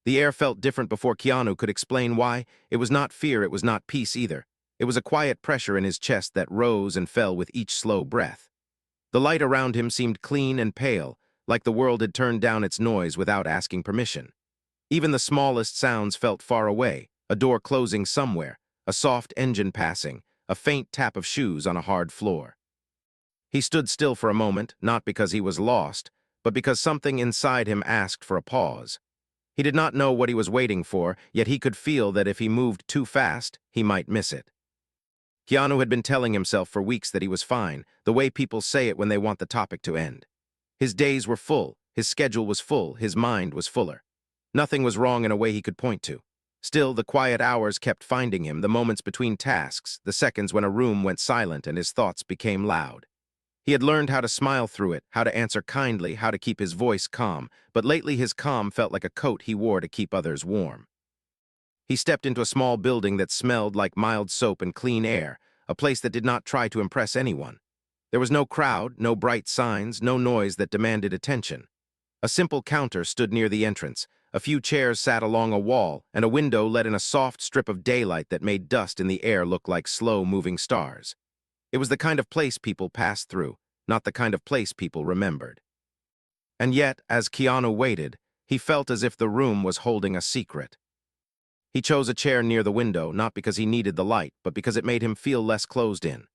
The air felt different before Keanu could explain why. It was not fear, it was not peace either. It was a quiet pressure in his chest that rose and fell with each slow breath. The light around him seemed clean and pale, like the world had turned down its noise without asking permission. Even the smallest sounds felt far away, a door closing somewhere, a soft engine passing, a faint tap of shoes on a hard floor. He stood still for a moment, not because he was lost, but because something inside him asked for a pause. He did not know what he was waiting for, yet he could feel that if he moved too fast, he might miss it. Keanu had been telling himself for weeks that he was fine, the way people say it when they want the topic to end. His days were full, his schedule was full, his mind was fuller. Nothing was wrong in a way he could point to. Still, the quiet hours kept finding him, the moments between tasks, the seconds when a room went silent and his thoughts became loud. He had learned how to smile through it, how to answer kindly, how to keep his voice calm, but lately his calm felt like a coat he wore to keep others warm. He stepped into a small building that smelled like mild soap and clean air, a place that did not try to impress anyone. There was no crowd, no bright signs, no noise that demanded attention. A simple counter stood near the entrance, a few chairs sat along a wall, and a window let in a soft strip of daylight that made dust in the air look like slow-moving stars. It was the kind of place people passed through, not the kind of place people remembered. And yet, as Keanu waited, he felt as if the room was holding a secret. He chose a chair near the window, not because he needed the light, but because it made him feel less closed in.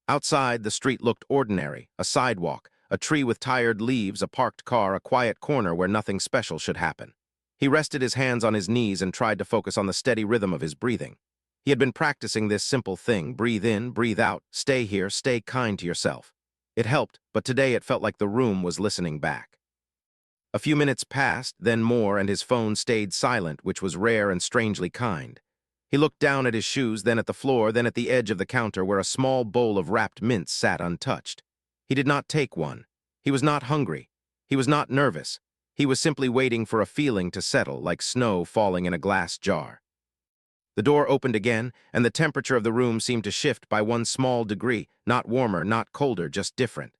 Outside, the street looked ordinary, a sidewalk, a tree with tired leaves, a parked car, a quiet corner where nothing special should happen. He rested his hands on his knees and tried to focus on the steady rhythm of his breathing. He had been practicing this simple thing: breathe in, breathe out, stay here, stay kind to yourself. It helped, but today it felt like the room was listening back. A few minutes passed, then more, and his phone stayed silent, which was rare and strangely kind. He looked down at his shoes, then at the floor, then at the edge of the counter where a small bowl of wrapped mints sat untouched. He did not take one. He was not hungry. He was not nervous. He was simply waiting for a feeling to settle, like snow falling in a glass jar. The door opened again, and the temperature of the room seemed to shift by one small degree, not warmer, not colder, just different.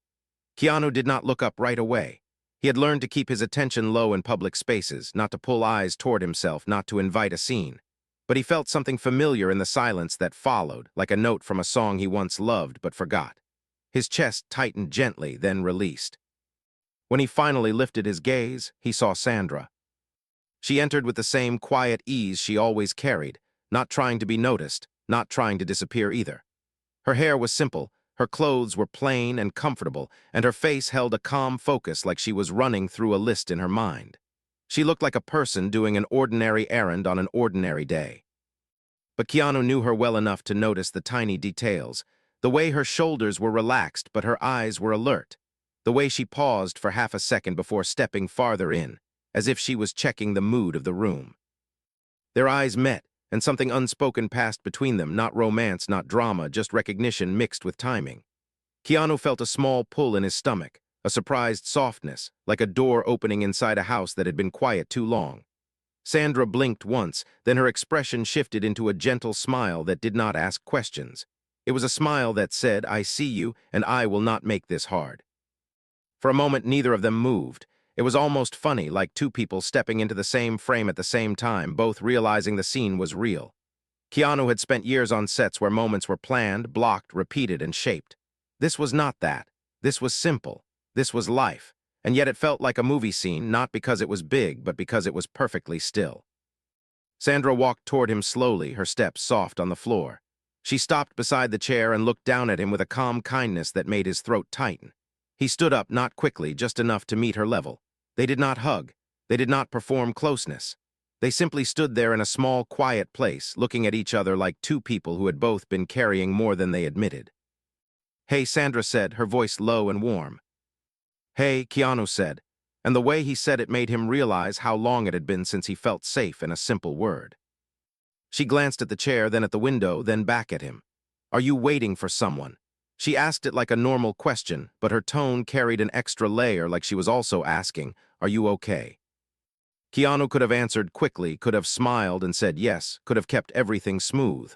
Keanu did not look up right away. He had learned to keep his attention low in public spaces, not to pull eyes toward himself, not to invite a scene. But he felt something familiar in the silence that followed, like a note from a song he once loved but forgot. His chest tightened gently, then released. When he finally lifted his gaze, he saw Sandra. She entered with the same quiet ease she always carried, not trying to be noticed, not trying to disappear either. Her hair was simple, her clothes were plain and comfortable, and her face held a calm focus like she was running through a list in her mind. She looked like a person doing an ordinary errand on an ordinary day. But Keanu knew her well enough to notice the tiny details, the way her shoulders were relaxed but her eyes were alert, the way she paused for half a second before stepping farther in, as if she was checking the mood of the room. Their eyes met, and something unspoken passed between them, not romance, not drama, just recognition mixed with timing. Keanu felt a small pull in his stomach, a surprised softness, like a door opening inside a house that had been quiet too long. Sandra blinked once, then her expression shifted into a gentle smile that did not ask questions. It was a smile that said, "I see you, and I will not make this hard." For a moment, neither of them moved. It was almost funny, like two people stepping into the same frame at the same time, both realizing the scene was real. Keanu had spent years on sets where moments were planned, blocked, repeated, and shaped. This was not that. This was simple. This was life. And yet it felt like a movie scene, not because it was big, but because it was perfectly still. Sandra walked toward him slowly, her steps soft on the floor. She stopped beside the chair and looked down at him with a calm kindness that made his throat tighten. He stood up, not quickly, just enough to meet her level. They did not hug. They did not perform closeness. They simply stood there in a small, quiet place, looking at each other like two people who had both been carrying more than they admitted. "Hey," Sandra said, her voice low and warm. "Hey," Keanu said, and the way he said it made him realize how long it had been since he felt safe in a simple word. She glanced at the chair, then at the window, then back at him. "Are you waiting for someone?" She asked it like a normal question, but her tone carried an extra layer, like she was also asking, "Are you okay?" Keanu could have answered quickly, could have smiled and said yes, could have kept everything smooth.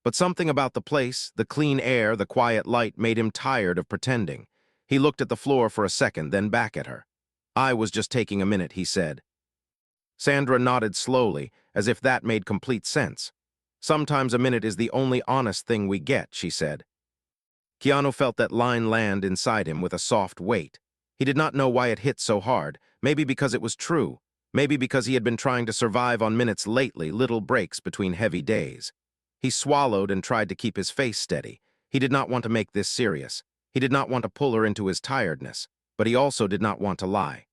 But something about the place, the clean air, the quiet light, made him tired of pretending. He looked at the floor for a second, then back at her. "I was just taking a minute," he said. Sandra nodded slowly, as if that made complete sense. Sometimes a minute is the only honest thing we get, she said. Keanu felt that line land inside him with a soft weight. He did not know why it hit so hard, maybe because it was true, maybe because he had been trying to survive on minutes lately, little breaks between heavy days. He swallowed and tried to keep his face steady. He did not want to make this serious. He did not want to pull her into his tiredness, but he also did not want to lie.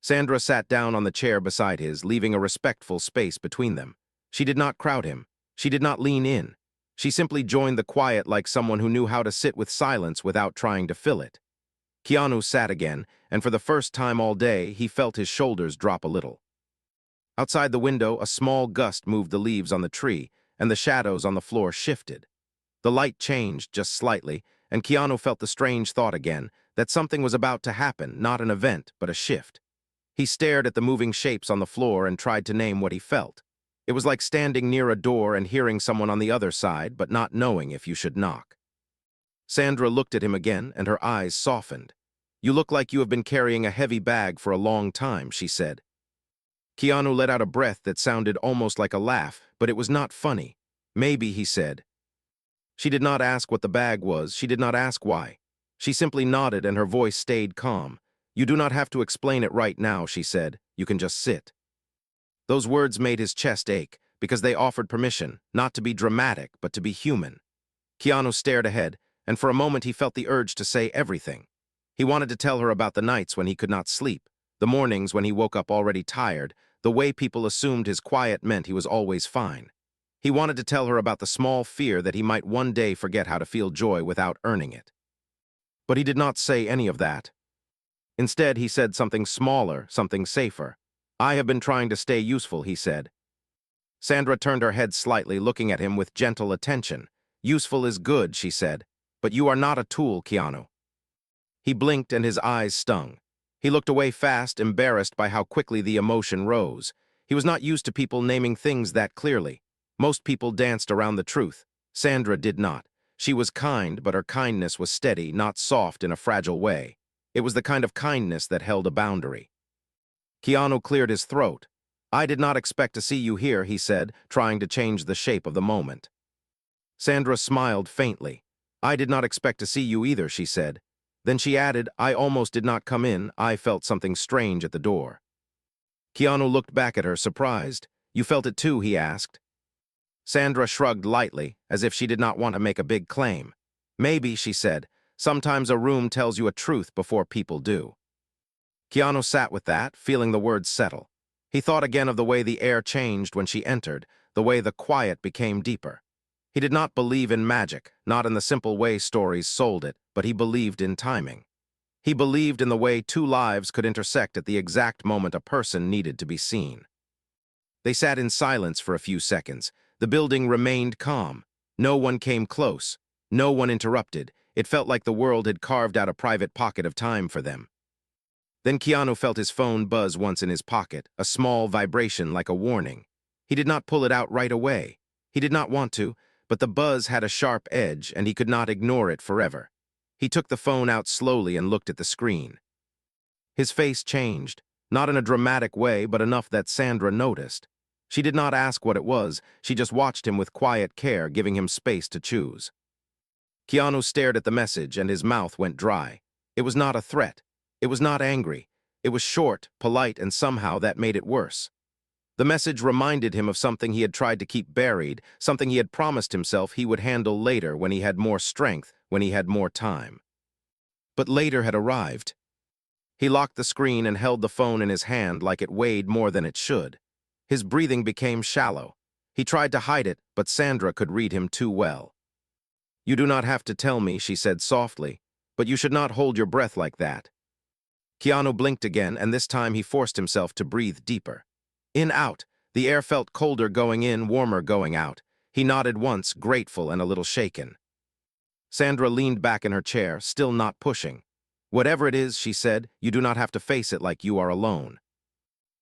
Sandra sat down on the chair beside his, leaving a respectful space between them. She did not crowd him. She did not lean in. She simply joined the quiet like someone who knew how to sit with silence without trying to fill it. Keanu sat again, and for the first time all day, he felt his shoulders drop a little. Outside the window, a small gust moved the leaves on the tree, and the shadows on the floor shifted. The light changed just slightly, and Keanu felt the strange thought again, that something was about to happen, not an event, but a shift. He stared at the moving shapes on the floor and tried to name what he felt. It was like standing near a door and hearing someone on the other side, but not knowing if you should knock. Sandra looked at him again, and her eyes softened. "You look like you have been carrying a heavy bag for a long time," she said. Keanu let out a breath that sounded almost like a laugh, but it was not funny. "Maybe," he said. She did not ask what the bag was. She did not ask why. She simply nodded, and her voice stayed calm. "You do not have to explain it right now," she said. "You can just sit." Those words made his chest ache, because they offered permission, not to be dramatic, but to be human. Keanu stared ahead, and for a moment he felt the urge to say everything. He wanted to tell her about the nights when he could not sleep, the mornings when he woke up already tired, the way people assumed his quiet meant he was always fine. He wanted to tell her about the small fear that he might one day forget how to feel joy without earning it. But he did not say any of that. Instead, he said something smaller, something safer. "I have been trying to stay useful," he said. Sandra turned her head slightly, looking at him with gentle attention. "Useful is good," she said. "But you are not a tool, Keanu." He blinked and his eyes stung. He looked away fast, embarrassed by how quickly the emotion rose. He was not used to people naming things that clearly. Most people danced around the truth. Sandra did not. She was kind, but her kindness was steady, not soft in a fragile way. It was the kind of kindness that held a boundary. Keanu cleared his throat. "I did not expect to see you here," he said, trying to change the shape of the moment. Sandra smiled faintly. "I did not expect to see you either," she said. Then she added, "I almost did not come in. I felt something strange at the door." Keanu looked back at her, surprised. "You felt it too?" he asked. Sandra shrugged lightly, as if she did not want to make a big claim. "Maybe," she said. "Sometimes a room tells you a truth before people do." Keanu sat with that, feeling the words settle. He thought again of the way the air changed when she entered, the way the quiet became deeper. He did not believe in magic, not in the simple way stories sold it, but he believed in timing. He believed in the way two lives could intersect at the exact moment a person needed to be seen. They sat in silence for a few seconds. The building remained calm. No one came close. No one interrupted. It felt like the world had carved out a private pocket of time for them. Then Keanu felt his phone buzz once in his pocket, a small vibration like a warning. He did not pull it out right away. He did not want to, but the buzz had a sharp edge, and he could not ignore it forever. He took the phone out slowly and looked at the screen. His face changed, not in a dramatic way, but enough that Sandra noticed. She did not ask what it was. She just watched him with quiet care, giving him space to choose. Keanu stared at the message, and his mouth went dry. It was not a threat. It was not angry. It was short, polite, and somehow that made it worse. The message reminded him of something he had tried to keep buried, something he had promised himself he would handle later when he had more strength, when he had more time. But later had arrived. He locked the screen and held the phone in his hand like it weighed more than it should. His breathing became shallow. He tried to hide it, but Sandra could read him too well. "You do not have to tell me," she said softly, "but you should not hold your breath like that." Keanu blinked again, and this time he forced himself to breathe deeper. In, out. The air felt colder going in, warmer going out. He nodded once, grateful and a little shaken. Sandra leaned back in her chair, still not pushing. "Whatever it is," she said, "you do not have to face it like you are alone."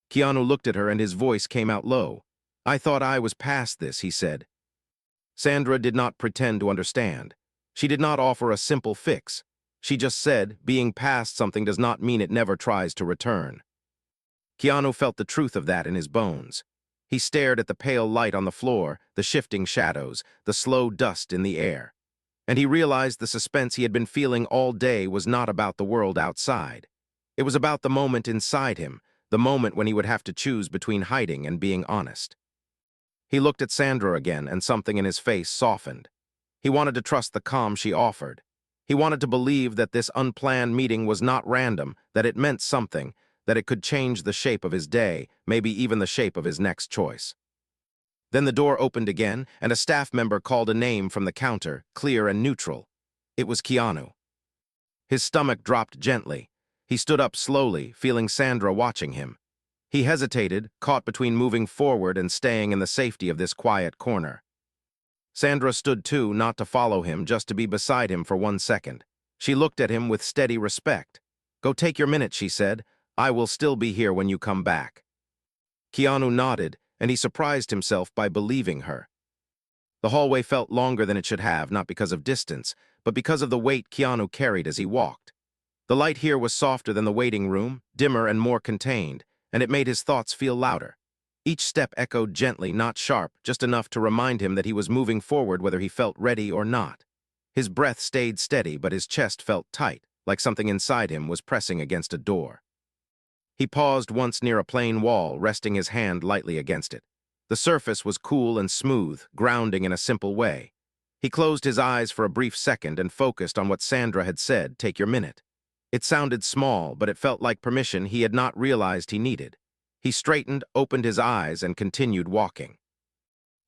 Keanu looked at her and his voice came out low. "I thought I was past this," he said. Sandra did not pretend to understand. She did not offer a simple fix. She just said, being past something does not mean it never tries to return. Keanu felt the truth of that in his bones. He stared at the pale light on the floor, the shifting shadows, the slow dust in the air. And he realized the suspense he had been feeling all day was not about the world outside. It was about the moment inside him, the moment when he would have to choose between hiding and being honest. He looked at Sandra again, and something in his face softened. He wanted to trust the calm she offered. He wanted to believe that this unplanned meeting was not random, that it meant something, that it could change the shape of his day, maybe even the shape of his next choice. Then the door opened again, and a staff member called a name from the counter, clear and neutral. It was Keanu. His stomach dropped gently. He stood up slowly, feeling Sandra watching him. He hesitated, caught between moving forward and staying in the safety of this quiet corner. Sandra stood too, not to follow him, just to be beside him for 1 second. She looked at him with steady respect. "Go take your minute," she said. "I will still be here when you come back." Keanu nodded, and he surprised himself by believing her. The hallway felt longer than it should have, not because of distance, but because of the weight Keanu carried as he walked. The light here was softer than the waiting room, dimmer and more contained, and it made his thoughts feel louder. Each step echoed gently, not sharp, just enough to remind him that he was moving forward whether he felt ready or not. His breath stayed steady, but his chest felt tight, like something inside him was pressing against a door. He paused once near a plain wall, resting his hand lightly against it. The surface was cool and smooth, grounding in a simple way. He closed his eyes for a brief second and focused on what Sandra had said, "Take your minute." It sounded small, but it felt like permission he had not realized he needed. He straightened, opened his eyes, and continued walking.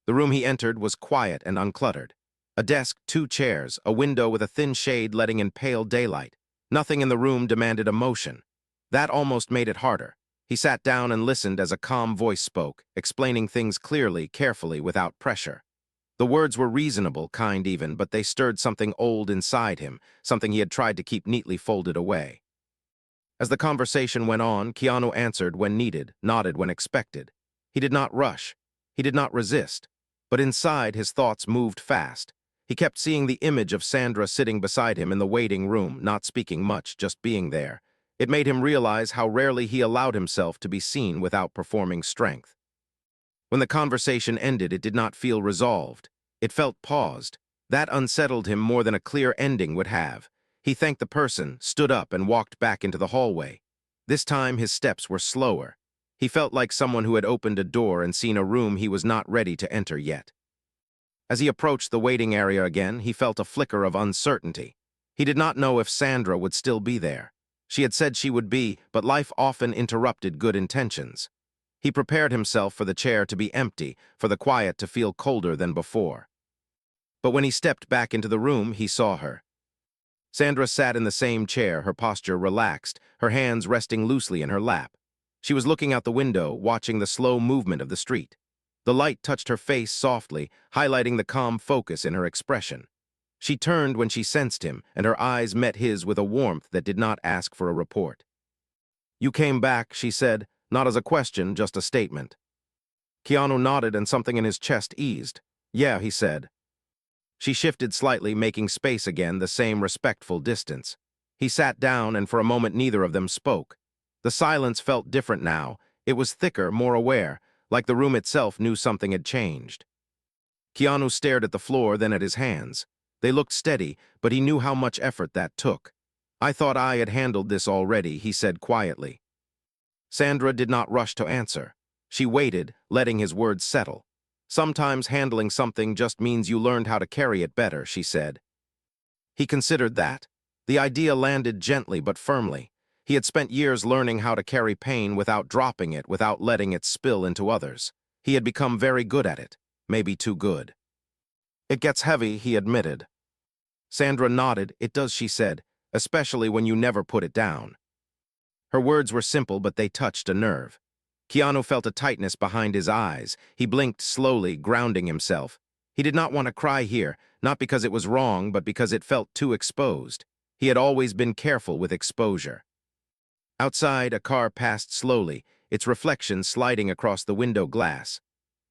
The room he entered was quiet and uncluttered. A desk, 2 chairs, a window with a thin shade letting in pale daylight. Nothing in the room demanded emotion. That almost made it harder. He sat down and listened as a calm voice spoke, explaining things clearly, carefully, without pressure. The words were reasonable, kind even, but they stirred something old inside him, something he had tried to keep neatly folded away. As the conversation went on, Keanu answered when needed, nodded when expected. He did not rush. He did not resist. But inside, his thoughts moved fast. He kept seeing the image of Sandra sitting beside him in the waiting room, not speaking much, just being there. It made him realize how rarely he allowed himself to be seen without performing strength. When the conversation ended, it did not feel resolved. It felt paused. That unsettled him more than a clear ending would have. He thanked the person, stood up, and walked back into the hallway. This time, his steps were slower. He felt like someone who had opened a door and seen a room he was not ready to enter yet. As he approached the waiting area again, he felt a flicker of uncertainty. He did not know if Sandra would still be there. She had said she would be, but life often interrupted good intentions. He prepared himself for the chair to be empty, for the quiet to feel colder than before. But when he stepped back into the room, he saw her. Sandra sat in the same chair, her posture relaxed, her hands resting loosely in her lap. She was looking out the window, watching the slow movement of the street. The light touched her face softly, highlighting the calm focus in her expression. She turned when she sensed him, and her eyes met his with a warmth that did not ask for a report. "You came back," she said, not as a question, just a statement. Keanu nodded, and something in his chest eased. "Yeah," he said. She shifted slightly, making space again, the same respectful distance. He sat down, and for a moment neither of them spoke. The silence felt different now. It was thicker, more aware, like the room itself knew something had changed. Keanu stared at the floor, then at his hands. They looked steady, but he knew how much effort that took. "I thought I had handled this already," he said quietly. Sandra did not rush to answer. She waited, letting his words settle. "Sometimes handling something just means you learned how to carry it better," she said. He considered that. The idea landed gently but firmly. He had spent years learning how to carry pain without dropping it, without letting it spill into others. He had become very good at it, maybe too good. "It gets heavy," he admitted. Sandra nodded. "It does," she said, "especially when you never put it down." Her words were simple, but they touched a nerve. Keanu felt a tightness behind his eyes. He blinked slowly, grounding himself. He did not want to cry here, not because it was wrong, but because it felt too exposed. He had always been careful with exposure. Outside, a car passed slowly, its reflection sliding across the window glass.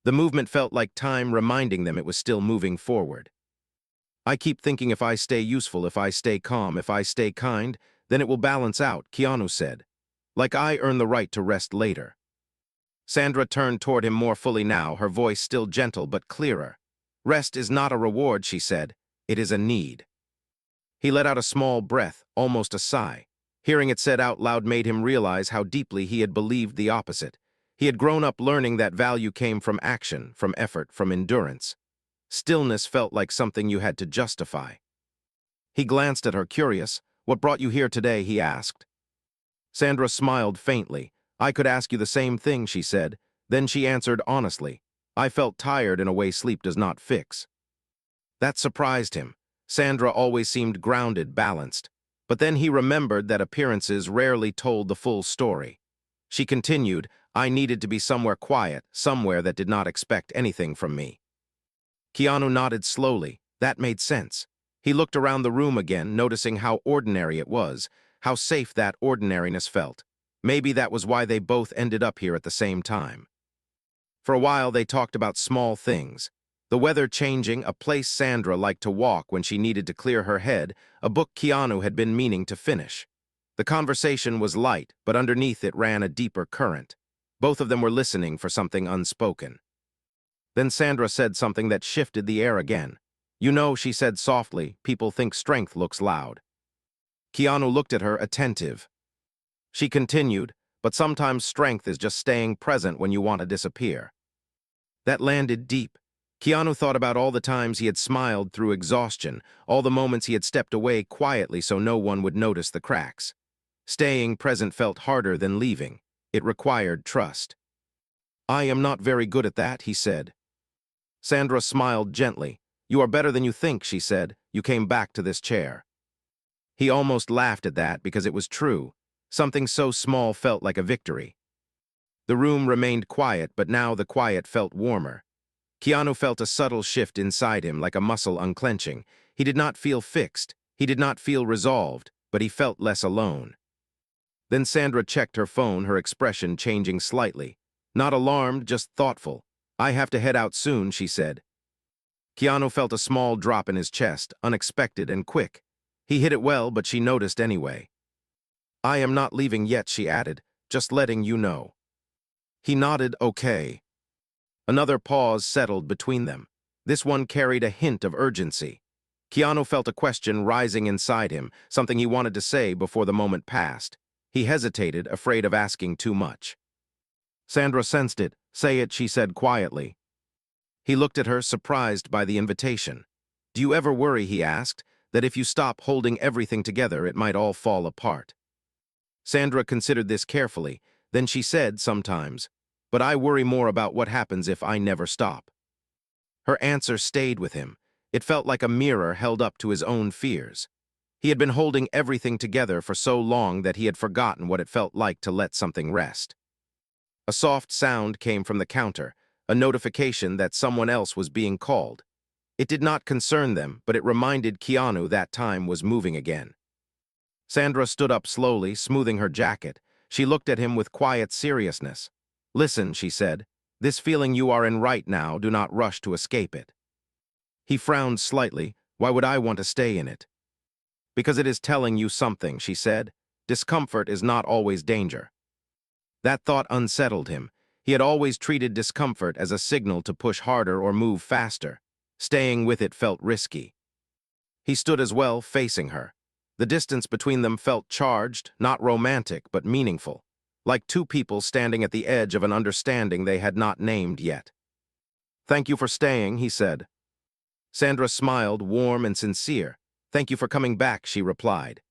The movement felt like time reminding them it was still moving forward. "I keep thinking if I stay useful, if I stay calm, if I stay kind, then it will balance out," Keanu said. Like I earn the right to rest later. Sandra turned toward him more fully now, her voice still gentle but clearer. Rest is not a reward, she said. It is a need. He let out a small breath, almost a sigh. Hearing it said out loud made him realize how deeply he had believed the opposite. He had grown up learning that value came from action, from effort, from endurance. Stillness felt like something you had to justify. He glanced at her, curious. What brought you here today, he asked. Sandra smiled faintly. I could ask you the same thing, she said. Then she answered honestly. I felt tired in a way sleep does not fix. That surprised him. Sandra always seemed grounded, balanced. But then he remembered that appearances rarely told the full story. She continued, I needed to be somewhere quiet, somewhere that did not expect anything from me. Keanu nodded slowly. That made sense. He looked around the room again, noticing how ordinary it was, how safe that ordinariness felt. Maybe that was why they both ended up here at the same time. For a while they talked about small things. The weather changing, a place Sandra liked to walk when she needed to clear her head, a book Keanu had been meaning to finish. The conversation was light, but underneath it ran a deeper current. Both of them were listening for something unspoken. Then Sandra said something that shifted the air again. You know, she said softly, people think strength looks loud. Keanu looked at her, attentive. She continued, but sometimes strength is just staying present when you want to disappear. That landed deep. Keanu thought about all the times he had smiled through exhaustion, all the moments he had stepped away quietly so no one would notice the cracks. Staying present felt harder than leaving. It required trust. I am not very good at that, he said. Sandra smiled gently. You are better than you think, she said. You came back to this chair. He almost laughed at that because it was true. Something so small felt like a victory. The room remained quiet, but now the quiet felt warmer. Keanu felt a subtle shift inside him, like a muscle unclenching. He did not feel fixed. He did not feel resolved, but he felt less alone. Then Sandra checked her phone, her expression changing slightly. Not alarmed, just thoughtful. I have to head out soon, she said. Keanu felt a small drop in his chest, unexpected and quick. He hid it well, but she noticed anyway. I am not leaving yet, she added, just letting you know. He nodded, okay. Another pause settled between them. This one carried a hint of urgency. Keanu felt a question rising inside him, something he wanted to say before the moment passed. He hesitated, afraid of asking too much. Sandra sensed it. Say it, she said quietly. He looked at her, surprised by the invitation. Do you ever worry, he asked, that if you stop holding everything together, it might all fall apart? Sandra considered this carefully. Then she said, sometimes. But I worry more about what happens if I never stop. Her answer stayed with him. It felt like a mirror held up to his own fears. He had been holding everything together for so long that he had forgotten what it felt like to let something rest. A soft sound came from the counter, a notification that someone else was being called. It did not concern them, but it reminded Keanu that time was moving again. Sandra stood up slowly, smoothing her jacket. She looked at him with quiet seriousness. Listen, she said, this feeling you are in right now, do not rush to escape it. He frowned slightly. Why would I want to stay in it? Because it is telling you something, she said. Discomfort is not always danger. That thought unsettled him. He had always treated discomfort as a signal to push harder or move faster. Staying with it felt risky. He stood as well, facing her. The distance between them felt charged, not romantic, but meaningful. Like two people standing at the edge of an understanding they had not named yet. Thank you for staying, he said. Sandra smiled, warm and sincere. Thank you for coming back, she replied.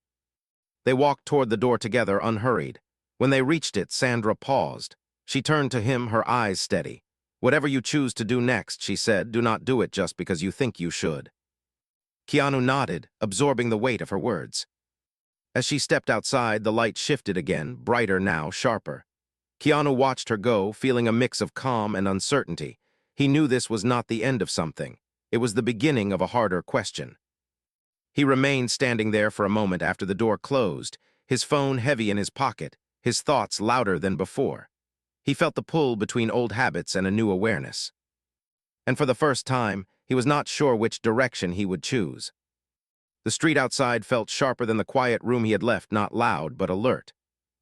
They walked toward the door together, unhurried. When they reached it, Sandra paused. She turned to him, her eyes steady. Whatever you choose to do next, she said, do not do it just because you think you should. Keanu nodded, absorbing the weight of her words. As she stepped outside, the light shifted again, brighter now, sharper. Keanu watched her go, feeling a mix of calm and uncertainty. He knew this was not the end of something. It was the beginning of a harder question. He remained standing there for a moment after the door closed, his phone heavy in his pocket, his thoughts louder than before. He felt the pull between old habits and a new awareness. And for the first time, he was not sure which direction he would choose. The street outside felt sharper than the quiet room he had left, not loud, but alert.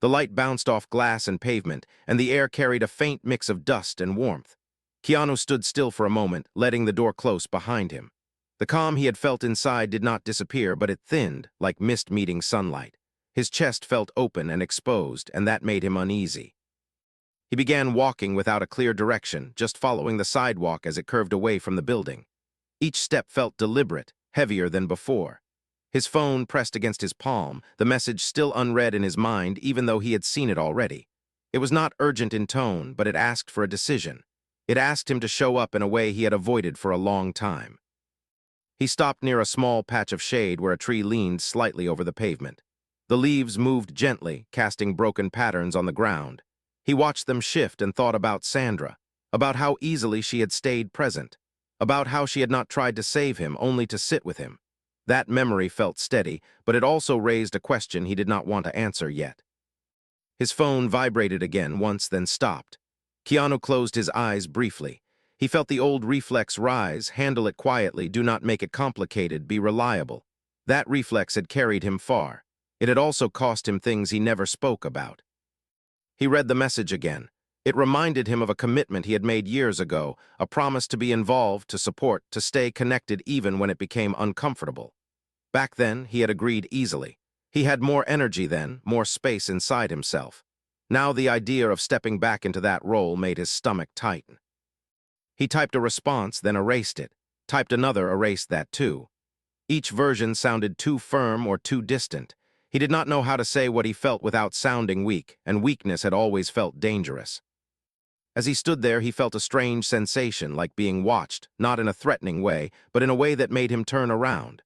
The light bounced off glass and pavement, and the air carried a faint mix of dust and warmth. Keanu stood still for a moment, letting the door close behind him. The calm he had felt inside did not disappear, but it thinned, like mist meeting sunlight. His chest felt open and exposed, and that made him uneasy. He began walking without a clear direction, just following the sidewalk as it curved away from the building. Each step felt deliberate, heavier than before. His phone pressed against his palm, the message still unread in his mind even though he had seen it already. It was not urgent in tone, but it asked for a decision. It asked him to show up in a way he had avoided for a long time. He stopped near a small patch of shade where a tree leaned slightly over the pavement. The leaves moved gently, casting broken patterns on the ground. He watched them shift and thought about Sandra, about how easily she had stayed present, about how she had not tried to save him, only to sit with him. That memory felt steady, but it also raised a question he did not want to answer yet. His phone vibrated again once, then stopped. Keanu closed his eyes briefly. He felt the old reflex rise: handle it quietly, do not make it complicated, be reliable. That reflex had carried him far. It had also cost him things he never spoke about. He read the message again. It reminded him of a commitment he had made years ago, a promise to be involved, to support, to stay connected even when it became uncomfortable. Back then, he had agreed easily. He had more energy then, more space inside himself. Now the idea of stepping back into that role made his stomach tighten. He typed a response, then erased it. Typed another, erased that too. Each version sounded too firm or too distant. He did not know how to say what he felt without sounding weak, and weakness had always felt dangerous. As he stood there, he felt a strange sensation, like being watched, not in a threatening way, but in a way that made him turn around.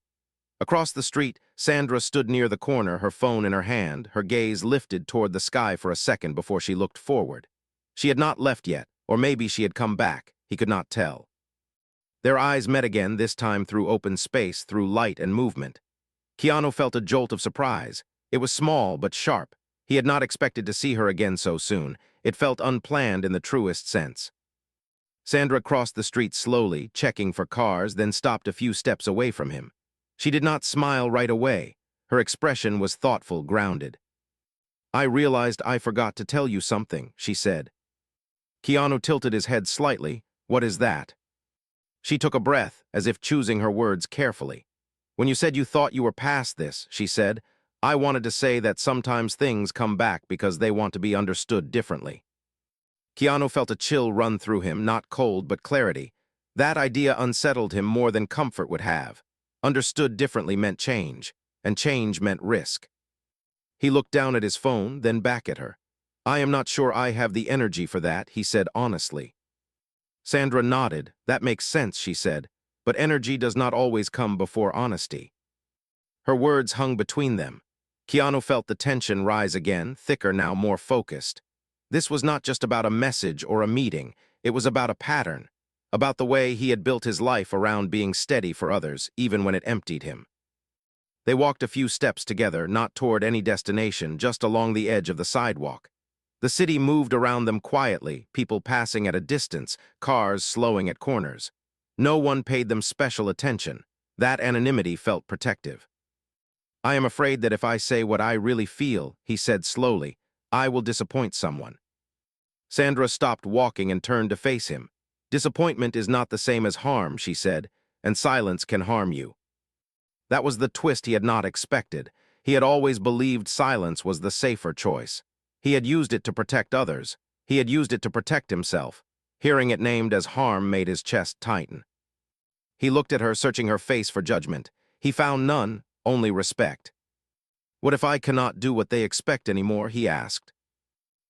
Across the street, Sandra stood near the corner, her phone in her hand, her gaze lifted toward the sky for a second before she looked forward. She had not left yet, or maybe she had come back, he could not tell. Their eyes met again, this time through open space, through light and movement. Keanu felt a jolt of surprise. It was small but sharp. He had not expected to see her again so soon. It felt unplanned in the truest sense. Sandra crossed the street slowly, checking for cars, then stopped a few steps away from him. She did not smile right away. Her expression was thoughtful, grounded. "I realized I forgot to tell you something," she said. Keanu tilted his head slightly. "What is that?" She took a breath, as if choosing her words carefully. "When you said you thought you were past this," she said, "I wanted to say that sometimes things come back because they want to be understood differently." Keanu felt a chill run through him, not cold but clarity. That idea unsettled him more than comfort would have. Understood differently meant change, and change meant risk. He looked down at his phone, then back at her. "I am not sure I have the energy for that," he said honestly. Sandra nodded. "That makes sense," she said, "but energy does not always come before honesty." Her words hung between them. Keanu felt the tension rise again, thicker now, more focused. This was not just about a message or a meeting. It was about a pattern, about the way he had built his life around being steady for others, even when it emptied him. They walked a few steps together, not toward any destination, just along the edge of the sidewalk. The city moved around them quietly, people passing at a distance, cars slowing at corners. No one paid them special attention. That anonymity felt protective. "I am afraid that if I say what I really feel," he said slowly, "I will disappoint someone." Sandra stopped walking and turned to face him. "Disappointment is not the same as harm," she said, "and silence can harm you." That was the twist he had not expected. He had always believed silence was the safer choice. He had used it to protect others. He had used it to protect himself. Hearing it named as harm made his chest tighten. He looked at her, searching her face for judgment. He found none, only respect. "What if I cannot do what they expect anymore?" he asked.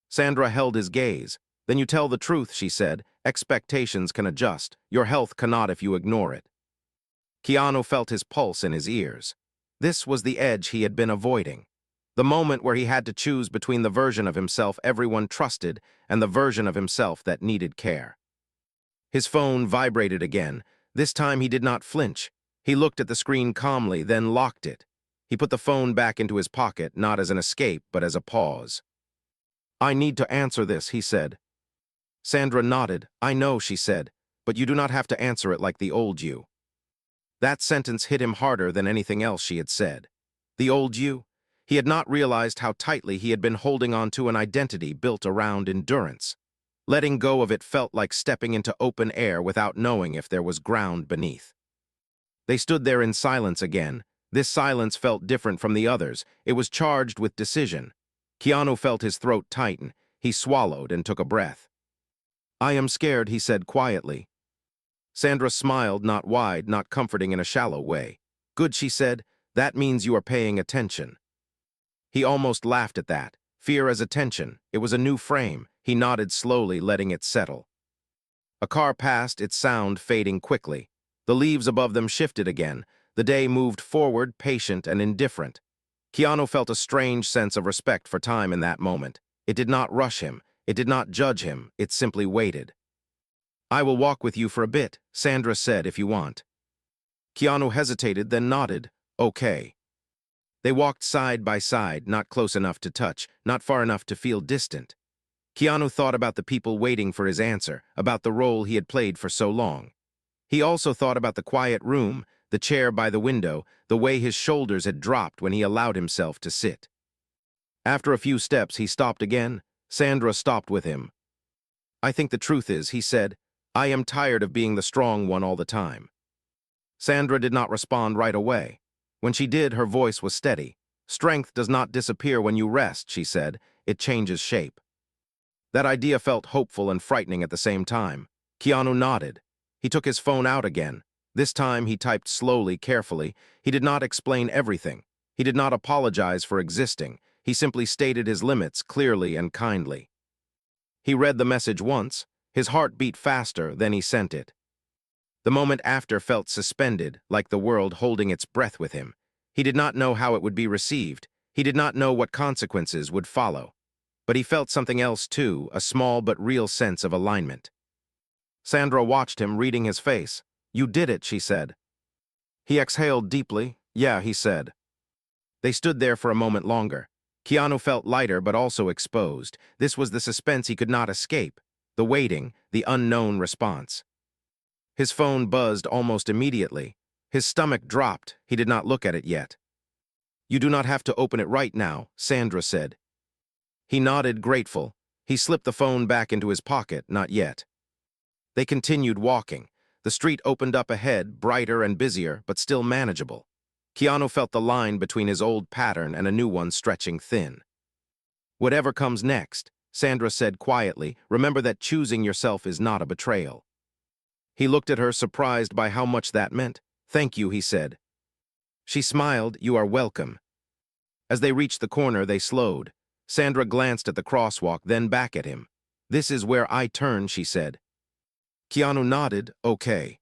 Sandra held his gaze. "Then you tell the truth," she said. "Expectations can adjust. Your health cannot if you ignore it." Keanu felt his pulse in his ears. This was the edge he had been avoiding. The moment where he had to choose between the version of himself everyone trusted and the version of himself that needed care. His phone vibrated again. This time he did not flinch. He looked at the screen calmly, then locked it. He put the phone back into his pocket, not as an escape, but as a pause. "I need to answer this," he said. Sandra nodded. "I know," she said, "but you do not have to answer it like the old you." That sentence hit him harder than anything else she had said. The old you? He had not realized how tightly he had been holding on to an identity built around endurance. Letting go of it felt like stepping into open air without knowing if there was ground beneath. They stood there in silence again. This silence felt different from the others. It was charged with decision. Keanu felt his throat tighten. He swallowed and took a breath. "I am scared," he said quietly. Sandra smiled, not wide, not comforting, in a shallow way. "Good," she said. "That means you are paying attention." He almost laughed at that. Fear as attention. It was a new frame. He nodded slowly, letting it settle. A car passed, its sound fading quickly. The leaves above them shifted again. The day moved forward, patient and indifferent. Keanu felt a strange sense of respect for time in that moment. It did not rush him. It did not judge him. It simply waited. "I will walk with you for a bit," Sandra said, "if you want." Keanu hesitated, then nodded. "Okay." They walked side by side, not close enough to touch, not far enough to feel distant. Keanu thought about the people waiting for his answer, about the role he had played for so long. He also thought about the quiet room, the chair by the window, the way his shoulders had dropped when he allowed himself to sit. After a few steps, he stopped again. Sandra stopped with him. "I think the truth is," he said, "I am tired of being the strong one all the time." Sandra did not respond right away. When she did, her voice was steady. "Strength does not disappear when you rest," she said. "It changes shape." That idea felt hopeful and frightening at the same time. Keanu nodded. He took his phone out again. This time he typed slowly, carefully. He did not explain everything. He did not apologize for existing. He simply stated his limits clearly and kindly. He read the message once. His heart beat faster, then he sent it. The moment after felt suspended, like the world holding its breath with him. He did not know how it would be received. He did not know what consequences would follow. But he felt something else too, a small but real sense of alignment. Sandra watched him, reading his face. "You did it," she said. He exhaled deeply. "Yeah," he said. They stood there for a moment longer. Keanu felt lighter but also exposed. This was the suspense he could not escape. The waiting, the unknown response. His phone buzzed almost immediately. His stomach dropped. He did not look at it yet. "You do not have to open it right now," Sandra said. He nodded, grateful. He slipped the phone back into his pocket. "Not yet." They continued walking. The street opened up ahead, brighter and busier, but still manageable. Keanu felt the line between his old pattern and a new one stretching thin. "Whatever comes next," Sandra said quietly, "remember that choosing yourself is not a betrayal." He looked at her, surprised by how much that meant. "Thank you," he said. She smiled. "You are welcome." As they reached the corner, they slowed. Sandra glanced at the crosswalk, then back at him. "This is where I turn," she said. Keanu nodded. "Okay."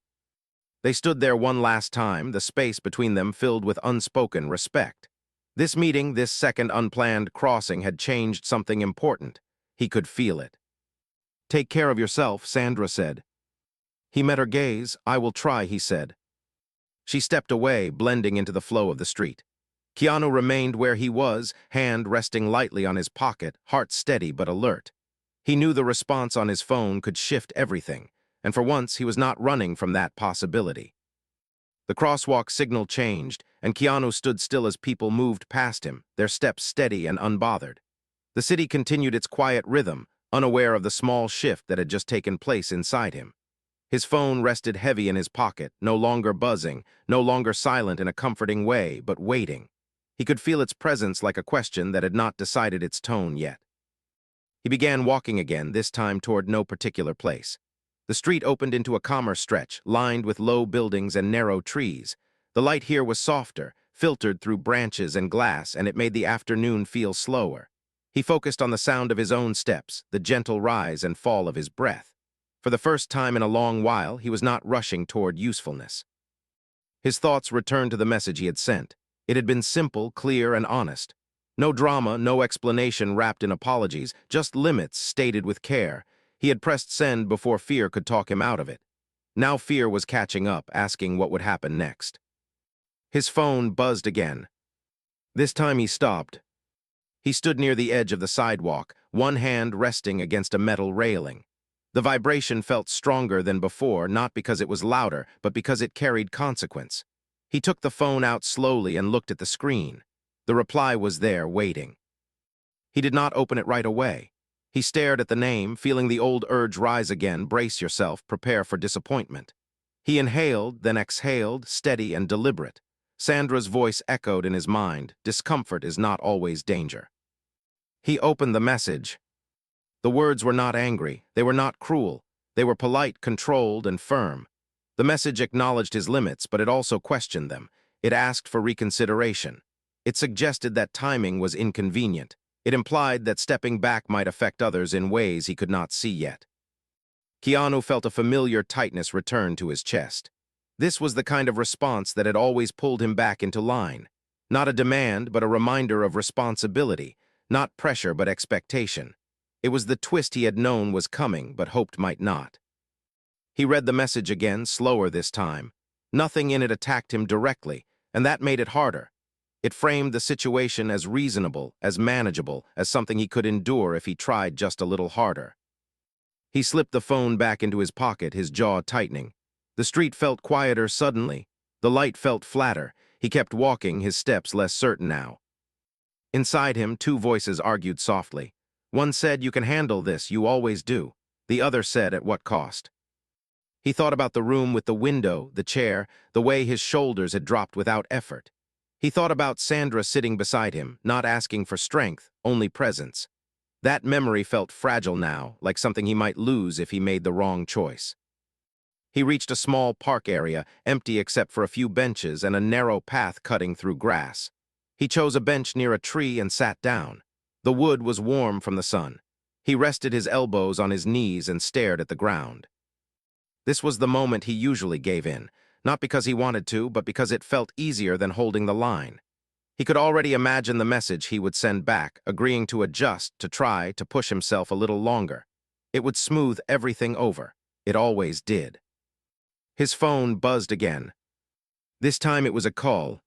They stood there one last time, the space between them filled with unspoken respect. This meeting, this second unplanned crossing, had changed something important. He could feel it. "Take care of yourself," Sandra said. He met her gaze. "I will try," he said. She stepped away, blending into the flow of the street. Keanu remained where he was, hand resting lightly on his pocket, heart steady but alert. He knew the response on his phone could shift everything, and for once he was not running from that possibility. The crosswalk signal changed, and Keanu stood still as people moved past him, their steps steady and unbothered. The city continued its quiet rhythm, unaware of the small shift that had just taken place inside him. His phone rested heavy in his pocket, no longer buzzing, no longer silent in a comforting way, but waiting. He could feel its presence like a question that had not decided its tone yet. He began walking again, this time toward no particular place. The street opened into a calmer stretch, lined with low buildings and narrow trees. The light here was softer, filtered through branches and glass, and it made the afternoon feel slower. He focused on the sound of his own steps, the gentle rise and fall of his breath. For the first time in a long while, he was not rushing toward usefulness. His thoughts returned to the message he had sent. It had been simple, clear, and honest. No drama, no explanation wrapped in apologies, just limits stated with care. He had pressed send before fear could talk him out of it. Now fear was catching up, asking what would happen next. His phone buzzed again. This time he stopped. He stood near the edge of the sidewalk, one hand resting against a metal railing. The vibration felt stronger than before, not because it was louder, but because it carried consequence. He took the phone out slowly and looked at the screen. The reply was there, waiting. He did not open it right away. He stared at the name, feeling the old urge rise again. Brace yourself, prepare for disappointment. He inhaled, then exhaled, steady and deliberate. Sandra's voice echoed in his mind. Discomfort is not always danger. He opened the message. The words were not angry. They were not cruel. They were polite, controlled, and firm. The message acknowledged his limits, but it also questioned them. It asked for reconsideration. It suggested that timing was inconvenient. It implied that stepping back might affect others in ways he could not see yet. Keanu felt a familiar tightness return to his chest. This was the kind of response that had always pulled him back into line. Not a demand, but a reminder of responsibility. Not pressure, but expectation. It was the twist he had known was coming, but hoped might not. He read the message again, slower this time. Nothing in it attacked him directly, and that made it harder. It framed the situation as reasonable, as manageable, as something he could endure if he tried just a little harder. He slipped the phone back into his pocket, his jaw tightening. The street felt quieter suddenly. The light felt flatter. He kept walking, his steps less certain now. Inside him, two voices argued softly. One said, "You can handle this, you always do." The other said, "At what cost?" He thought about the room with the window, the chair, the way his shoulders had dropped without effort. He thought about Sandra sitting beside him, not asking for strength, only presence. That memory felt fragile now, like something he might lose if he made the wrong choice. He reached a small park area, empty except for a few benches and a narrow path cutting through grass. He chose a bench near a tree and sat down. The wood was warm from the sun. He rested his elbows on his knees and stared at the ground. This was the moment he usually gave in, not because he wanted to, but because it felt easier than holding the line. He could already imagine the message he would send back, agreeing to adjust, to try, to push himself a little longer. It would smooth everything over. It always did. His phone buzzed again. This time it was a call.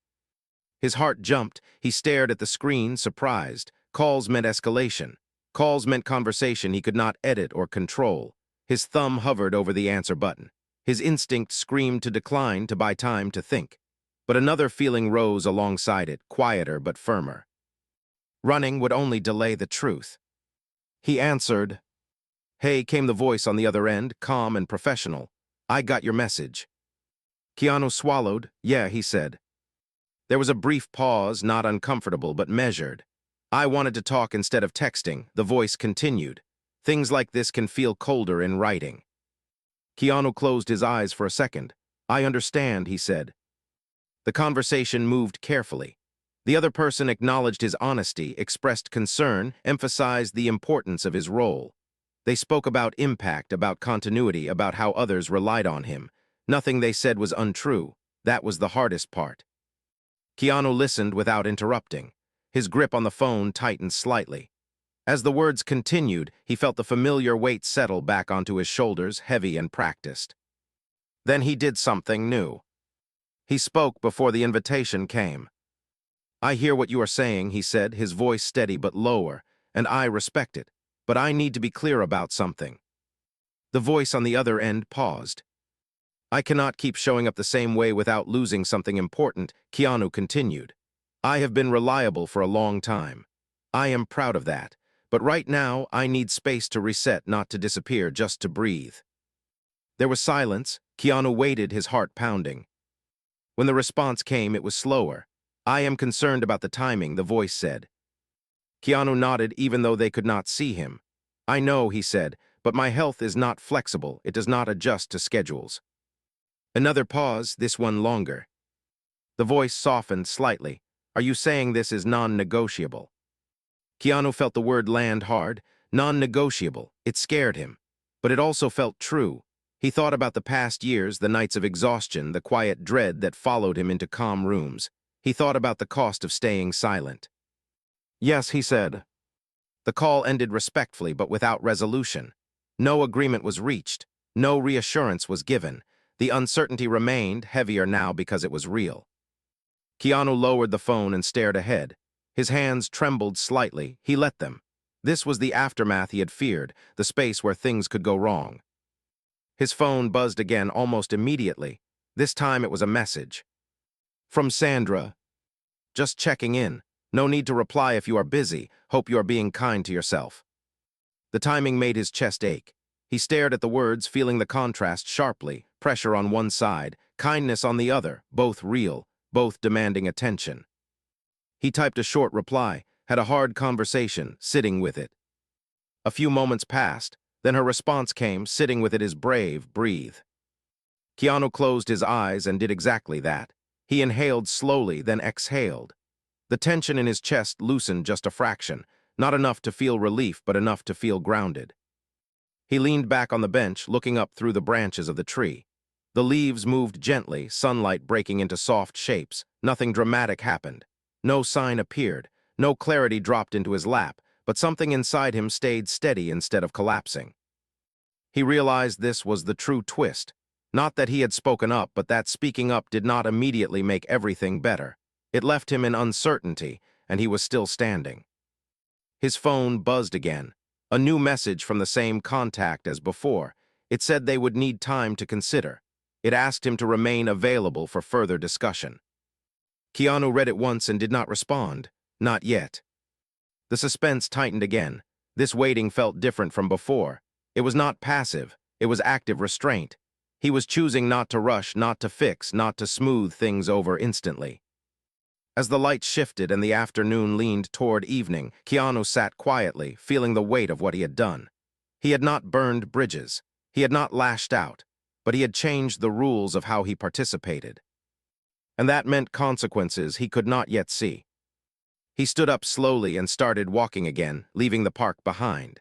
His heart jumped. He stared at the screen, surprised. Calls meant escalation. Calls meant conversation he could not edit or control. His thumb hovered over the answer button. His instinct screamed to decline, to buy time to think. But another feeling rose alongside it, quieter but firmer. Running would only delay the truth. He answered. "Hey," came the voice on the other end, calm and professional. "I got your message." Keanu swallowed. "Yeah," he said. There was a brief pause, not uncomfortable, but measured. "I wanted to talk instead of texting," the voice continued. "Things like this can feel colder in writing." Keanu closed his eyes for a second. "I understand," he said. The conversation moved carefully. The other person acknowledged his honesty, expressed concern, emphasized the importance of his role. They spoke about impact, about continuity, about how others relied on him. Nothing they said was untrue. That was the hardest part. Keanu listened without interrupting. His grip on the phone tightened slightly. As the words continued, he felt the familiar weight settle back onto his shoulders, heavy and practiced. Then he did something new. He spoke before the invitation came. "I hear what you are saying," he said, his voice steady but lower, "and I respect it. But I need to be clear about something." The voice on the other end paused. "I cannot keep showing up the same way without losing something important," Keanu continued. "I have been reliable for a long time. I am proud of that. But right now, I need space to reset, not to disappear, just to breathe." There was silence. Keanu waited, his heart pounding. When the response came, it was slower. "I am concerned about the timing," the voice said. Keanu nodded even though they could not see him. "I know," he said, "but my health is not flexible. It does not adjust to schedules." Another pause, this one longer. The voice softened slightly. "Are you saying this is non-negotiable?" Keanu felt the word land hard. Non-negotiable. It scared him. But it also felt true. He thought about the past years, the nights of exhaustion, the quiet dread that followed him into calm rooms. He thought about the cost of staying silent. "Yes," he said. The call ended respectfully but without resolution. No agreement was reached. No reassurance was given. The uncertainty remained, heavier now because it was real. Keanu lowered the phone and stared ahead. His hands trembled slightly. He let them. This was the aftermath he had feared, the space where things could go wrong. His phone buzzed again almost immediately. This time it was a message. "From Sandra. Just checking in. No need to reply if you are busy. Hope you are being kind to yourself. The timing made his chest ache. He stared at the words, feeling the contrast sharply, pressure on one side, kindness on the other, both real, both demanding attention. He typed a short reply, had a hard conversation, sitting with it. A few moments passed, then her response came, sitting with it is brave, breathe. Keanu closed his eyes and did exactly that. He inhaled slowly, then exhaled. The tension in his chest loosened just a fraction, not enough to feel relief, but enough to feel grounded. He leaned back on the bench, looking up through the branches of the tree. The leaves moved gently, sunlight breaking into soft shapes. Nothing dramatic happened. No sign appeared. No clarity dropped into his lap, but something inside him stayed steady instead of collapsing. He realized this was the true twist. Not that he had spoken up, but that speaking up did not immediately make everything better. It left him in uncertainty, and he was still standing. His phone buzzed again. A new message from the same contact as before. It said they would need time to consider. It asked him to remain available for further discussion. Keanu read it once and did not respond. Not yet. The suspense tightened again. This waiting felt different from before. It was not passive. It was active restraint. He was choosing not to rush, not to fix, not to smooth things over instantly. As the light shifted and the afternoon leaned toward evening, Keanu sat quietly, feeling the weight of what he had done. He had not burned bridges. He had not lashed out, but he had changed the rules of how he participated. And that meant consequences he could not yet see. He stood up slowly and started walking again, leaving the park behind.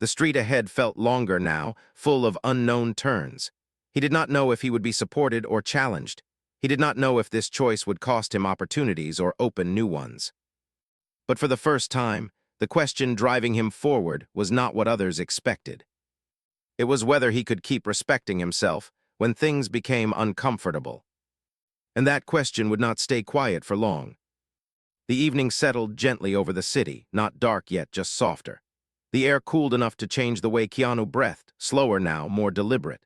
The street ahead felt longer now, full of unknown turns. He did not know if he would be supported or challenged. He did not know if this choice would cost him opportunities or open new ones. But for the first time, the question driving him forward was not what others expected. It was whether he could keep respecting himself when things became uncomfortable. And that question would not stay quiet for long. The evening settled gently over the city, not dark yet, just softer. The air cooled enough to change the way Keanu breathed, slower now, more deliberate.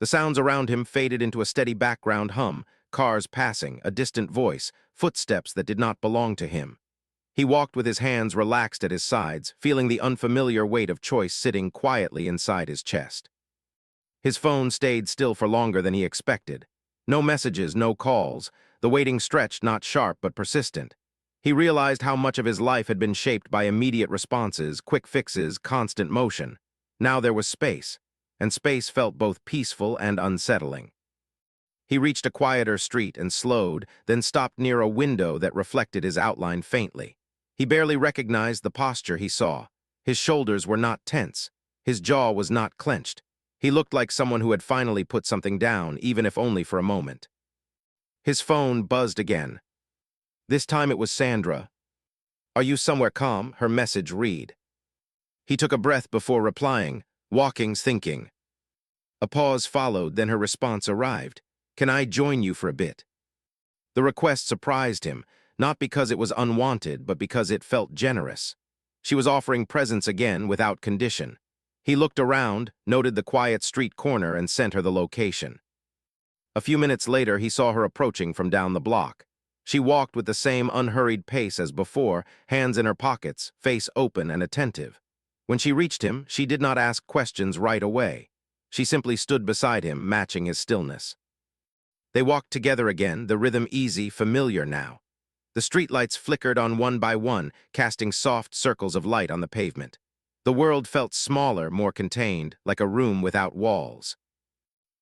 The sounds around him faded into a steady background hum, cars passing, a distant voice, footsteps that did not belong to him. He walked with his hands relaxed at his sides, feeling the unfamiliar weight of choice sitting quietly inside his chest. His phone stayed still for longer than he expected. No messages, no calls. The waiting stretched, not sharp but persistent. He realized how much of his life had been shaped by immediate responses, quick fixes, constant motion. Now there was space, and space felt both peaceful and unsettling. He reached a quieter street and slowed, then stopped near a window that reflected his outline faintly. He barely recognized the posture he saw. His shoulders were not tense. His jaw was not clenched. He looked like someone who had finally put something down, even if only for a moment. His phone buzzed again. This time it was Sandra. "Are you somewhere calm?" her message read. He took a breath before replying, walking, thinking. A pause followed, then her response arrived. "Can I join you for a bit?" The request surprised him, not because it was unwanted, but because it felt generous. She was offering presence again without condition. He looked around, noted the quiet street corner, and sent her the location. A few minutes later, he saw her approaching from down the block. She walked with the same unhurried pace as before, hands in her pockets, face open and attentive. When she reached him, she did not ask questions right away. She simply stood beside him, matching his stillness. They walked together again, the rhythm easy, familiar now. The streetlights flickered on one by one, casting soft circles of light on the pavement. The world felt smaller, more contained, like a room without walls.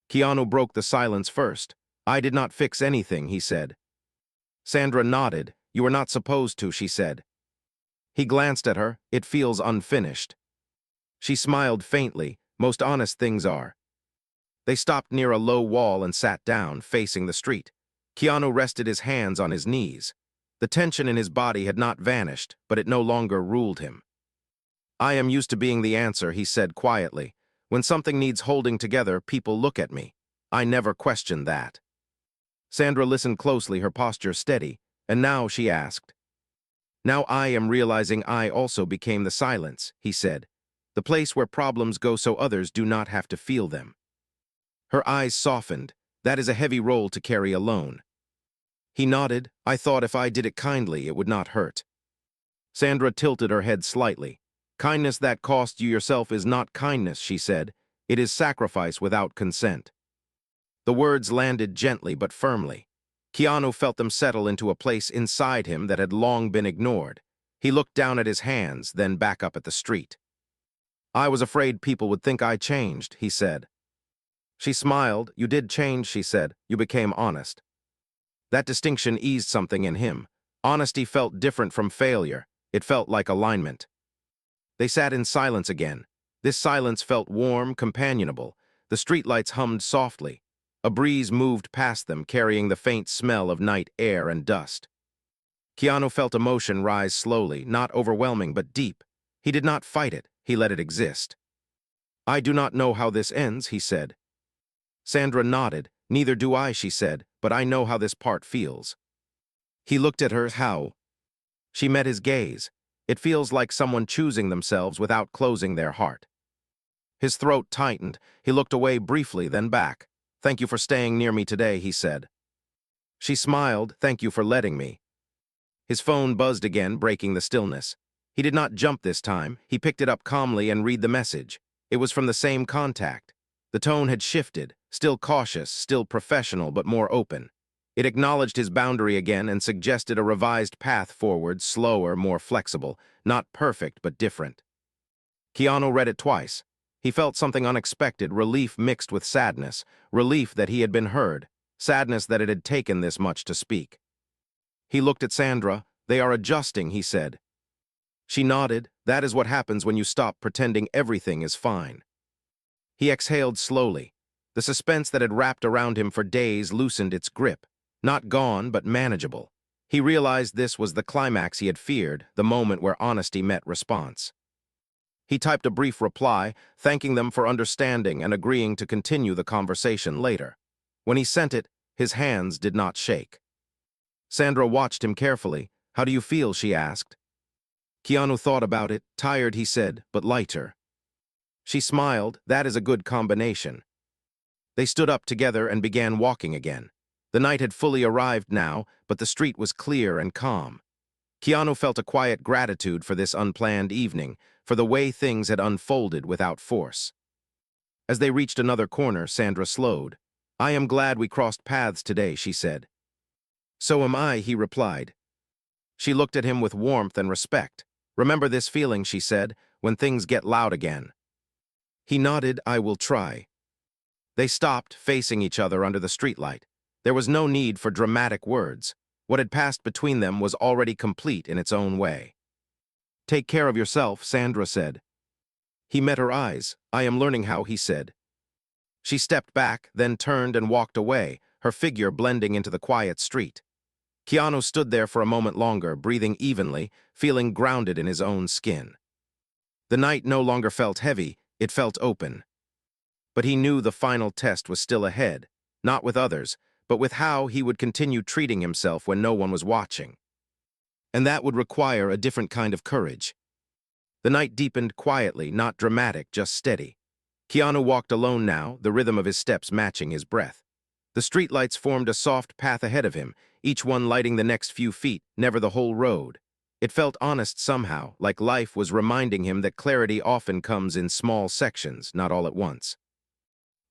Keanu broke the silence first. "I did not fix anything," he said. Sandra nodded. "You were not supposed to," she said. He glanced at her. "It feels unfinished." She smiled faintly. "Most honest things are." They stopped near a low wall and sat down, facing the street. Keanu rested his hands on his knees. The tension in his body had not vanished, but it no longer ruled him. "I am used to being the answer," he said quietly. "When something needs holding together, people look at me. I never question that." Sandra listened closely, her posture steady, and now she asked. "Now I am realizing I also became the silence," he said. "The place where problems go so others do not have to feel them." Her eyes softened. "That is a heavy role to carry alone." He nodded. "I thought if I did it kindly, it would not hurt." Sandra tilted her head slightly. Kindness that costs you yourself is not kindness, she said. It is sacrifice without consent. The words landed gently but firmly. Keanu felt them settle into a place inside him that had long been ignored. He looked down at his hands, then back up at the street. I was afraid people would think I changed, he said. She smiled. You did change, she said. You became honest. That distinction eased something in him. Honesty felt different from failure. It felt like alignment. They sat in silence again. This silence felt warm, companionable. The streetlights hummed softly. A breeze moved past them, carrying the faint smell of night air and dust. Keanu felt emotion rise slowly, not overwhelming but deep. He did not fight it, he let it exist. I do not know how this ends, he said. Sandra nodded. Neither do I, she said, but I know how this part feels. He looked at her. How? She met his gaze. It feels like someone choosing themselves without closing their heart. His throat tightened. He looked away briefly, then back. Thank you for staying near me today, he said. She smiled. Thank you for letting me. His phone buzzed again, breaking the stillness. He did not jump this time. He picked it up calmly and read the message. It was from the same contact. The tone had shifted, still cautious, still professional, but more open. It acknowledged his boundary again and suggested a revised path forward, slower, more flexible, not perfect, but different. Keanu read it twice. He felt something unexpected, relief mixed with sadness, relief that he had been heard, sadness that it had taken this much to speak. He looked at Sandra. They are adjusting, he said. She nodded. That is what happens when you stop pretending everything is fine. He exhaled slowly. The suspense that had wrapped around him for days loosened its grip. Not gone, but manageable. He realized this was the climax he had feared, the moment where honesty met response. He typed a brief reply, thanking them for understanding and agreeing to continue the conversation later. When he sent it, his hands did not shake. Sandra watched him carefully. How do you feel? She asked. Keanu thought about it. Tired, he said, but lighter. She smiled. That is a good combination. They stood up together and began walking again. The night had fully arrived now, but the street was clear and calm. Keanu felt a quiet gratitude for this unplanned evening, for the way things had unfolded without force. As they reached another corner, Sandra slowed. I am glad we crossed paths today, she said. So am I, he replied. She looked at him with warmth and respect. Remember this feeling, she said, when things get loud again. He nodded. I will try. They stopped, facing each other under the streetlight. There was no need for dramatic words. What had passed between them was already complete in its own way. Take care of yourself, Sandra said. He met her eyes. I am learning how, he said. She stepped back, then turned and walked away, her figure blending into the quiet street. Keanu stood there for a moment longer, breathing evenly, feeling grounded in his own skin. The night no longer felt heavy, it felt open. But he knew the final test was still ahead, not with others, but with how he would continue treating himself when no one was watching. And that would require a different kind of courage. The night deepened quietly, not dramatic, just steady. Keanu walked alone now, the rhythm of his steps matching his breath. The streetlights formed a soft path ahead of him, each one lighting the next few feet, never the whole road. It felt honest somehow, like life was reminding him that clarity often comes in small sections, not all at once.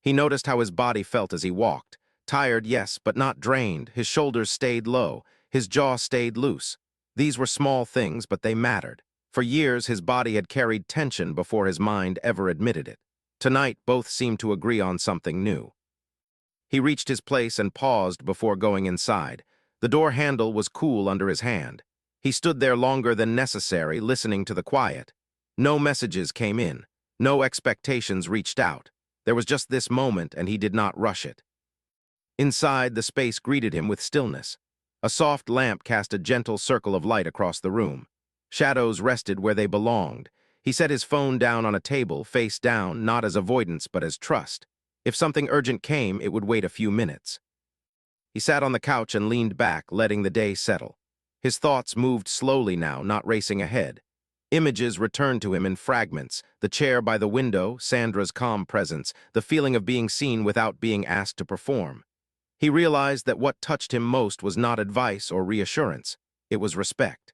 He noticed how his body felt as he walked. Tired, yes, but not drained. His shoulders stayed low. His jaw stayed loose. These were small things, but they mattered. For years, his body had carried tension before his mind ever admitted it. Tonight, both seemed to agree on something new. He reached his place and paused before going inside. The door handle was cool under his hand. He stood there longer than necessary, listening to the quiet. No messages came in. No expectations reached out. There was just this moment, and he did not rush it. Inside, the space greeted him with stillness. A soft lamp cast a gentle circle of light across the room. Shadows rested where they belonged. He set his phone down on a table, face down, not as avoidance but as trust. If something urgent came, it would wait a few minutes. He sat on the couch and leaned back, letting the day settle. His thoughts moved slowly now, not racing ahead. Images returned to him in fragments, the chair by the window, Sandra's calm presence, the feeling of being seen without being asked to perform. He realized that what touched him most was not advice or reassurance, it was respect.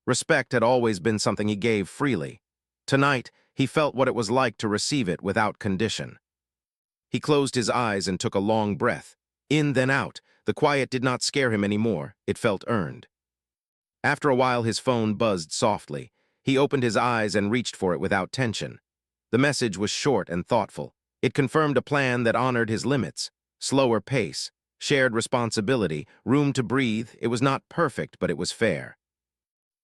Respect had always been something he gave freely. Tonight, he felt what it was like to receive it without condition. He closed his eyes and took a long breath. In, then out. The quiet did not scare him anymore. It felt earned. After a while, his phone buzzed softly. He opened his eyes and reached for it without tension. The message was short and thoughtful. It confirmed a plan that honored his limits. Slower pace, shared responsibility, room to breathe. It was not perfect, but it was fair.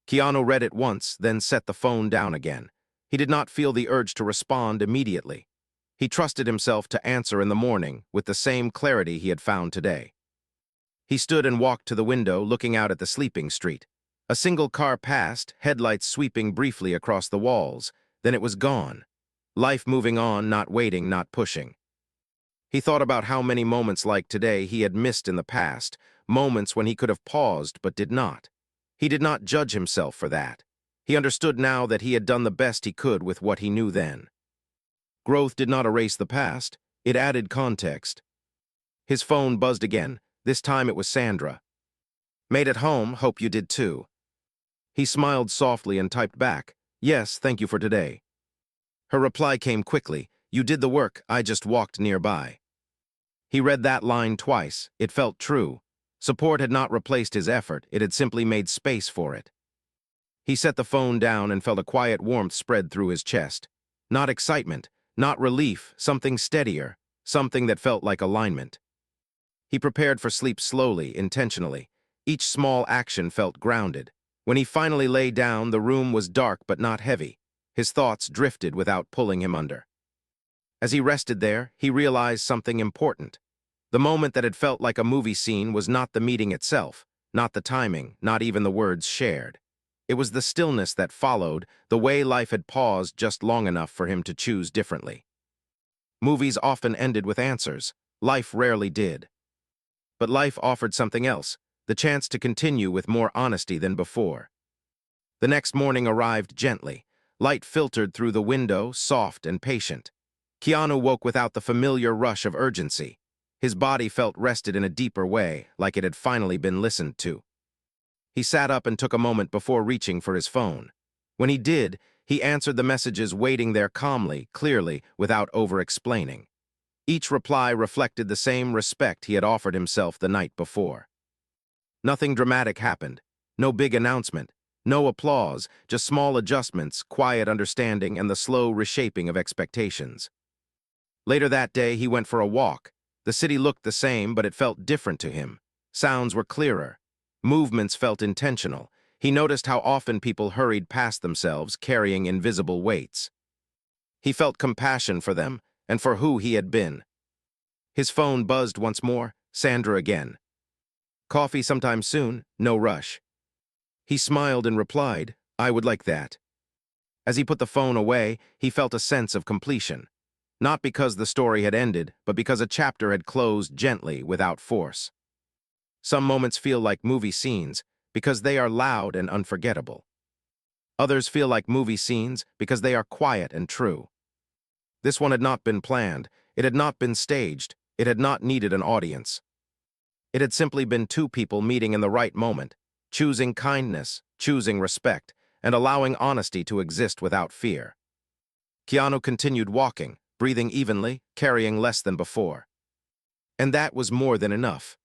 Keanu read it once, then set the phone down again. He did not feel the urge to respond immediately. He trusted himself to answer in the morning with the same clarity he had found today. He stood and walked to the window, looking out at the sleeping street. A single car passed, headlights sweeping briefly across the walls. Then it was gone. Life moving on, not waiting, not pushing. He thought about how many moments like today he had missed in the past, moments when he could have paused but did not. He did not judge himself for that. He understood now that he had done the best he could with what he knew then. Growth did not erase the past, it added context. His phone buzzed again. This time it was Sandra. "Made it home, hope you did too." He smiled softly and typed back, "Yes, thank you for today." Her reply came quickly, "You did the work, I just walked nearby." He read that line twice. It felt true. Support had not replaced his effort, it had simply made space for it. He set the phone down and felt a quiet warmth spread through his chest. Not excitement, not relief, something steadier, something that felt like alignment. He prepared for sleep slowly, intentionally. Each small action felt grounded. When he finally lay down, the room was dark but not heavy. His thoughts drifted without pulling him under. As he rested there, he realized something important. The moment that had felt like a movie scene was not the meeting itself, not the timing, not even the words shared. It was the stillness that followed, the way life had paused just long enough for him to choose differently. Movies often ended with answers. Life rarely did. But life offered something else, the chance to continue with more honesty than before. The next morning arrived gently. Light filtered through the window, soft and patient. Keanu woke without the familiar rush of urgency. His body felt rested in a deeper way, like it had finally been listened to. He sat up and took a moment before reaching for his phone. When he did, he answered the messages waiting there calmly, clearly, without over-explaining. Each reply reflected the same respect he had offered himself the night before. Nothing dramatic happened. No big announcement. No applause, just small adjustments, quiet understanding, and the slow reshaping of expectations. Later that day, he went for a walk. The city looked the same, but it felt different to him. Sounds were clearer. Movements felt intentional. He noticed how often people hurried past themselves, carrying invisible weights. He felt compassion for them, and for who he had been. His phone buzzed once more, Sandra again. "Coffee sometime soon, no rush." He smiled and replied, "I would like that." As he put the phone away, he felt a sense of completion. Not because the story had ended, but because a chapter had closed gently, without force. Some moments feel like movie scenes because they are loud and unforgettable. Others feel like movie scenes because they are quiet and true. This one had not been planned, it had not been staged, it had not needed an audience. It had simply been two people meeting in the right moment, choosing kindness, choosing respect, and allowing honesty to exist without fear. Keanu continued walking, breathing evenly, carrying less than before. And that was more than enough.